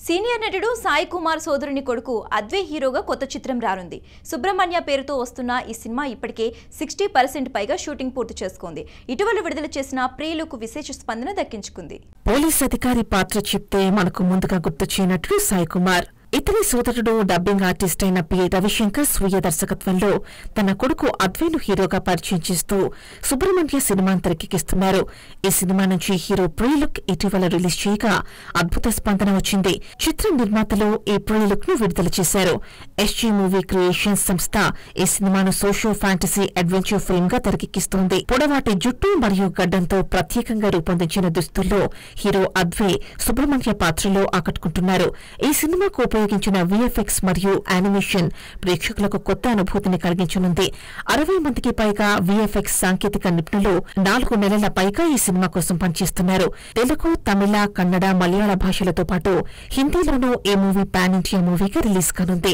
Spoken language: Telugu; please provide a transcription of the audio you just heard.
సీనియర్ నటుడు సాయి కుమార్ సోదరుని కొడుకు అద్వై హీరోగా కొత్త చిత్రం రానుంది. సుబ్రహ్మణ్య పేరుతో వస్తున్న ఈ సినిమా ఇప్పటికే 60% పైగా షూటింగ్ పూర్తి చేసుకుంది. ఇటీవల విడుదల చేసిన ప్రియులకు విశేష స్పందన దక్కించుకుంది. పోలీస్ అధికారి పాత్ర చెప్తే మనకు ముందుగా గుర్తొచ్చినట్లు సాయి కుమార్. ఇతని సోదరుడు డబ్బింగ్ ఆర్టిస్ట్ అయిన పి రవిశంకర్ స్వీయ దర్శకత్వంలో తన కొడుకు అద్వైను హీరోగా పరిచయం చేస్తూ సుబ్రహ్మణ్య సినిమాను తెరకెక్కిస్తున్నారు. ఈ సినిమా నుంచి హీరో ప్రియులుక్ ఇటీవల రిలీజ్ చేయగా అద్భుత స్పందన వచ్చింది. చిత్ర నిర్మాతలు ఈ ప్రియులుక్ ను విడుదల చేశారు. ఎస్జీ మూవీ క్రియేషన్స్ సంస్థ ఈ సినిమాను సోషో ఫ్యాంటసీ అడ్వెంచర్ ఫిల్మ్ గా తెరకెక్కిస్తోంది. పొడవాటి జుట్టు మరియు గడ్డంతో ప్రత్యేకంగా రూపొందించిన దుస్తుల్లో హీరో అద్వై సుబ్రహ్మణ్య పాత్రలో ఆకట్టుకుంటున్నారు. ఈ సినిమాకు ఉపయోగించిన విఎఫ్ఎక్స్ మరియు యానిమేషన్ ప్రేక్షకులకు కొత్త అనుభూతిని కలిగించనుంది. 60 మందికి పైగా విఎఫ్ఎక్స్ సాంకేతిక నిపుణులు 4 నెలల పైగా ఈ సినిమా కోసం పనిచేస్తున్నారు. తెలుగు, తమిళ, కన్నడ, మలయాళ భాషలతో పాటు హిందీలోనూ ఈ మూవీ పాన్ ఇండియా మూవీగా రిలీజ్ కానుంది.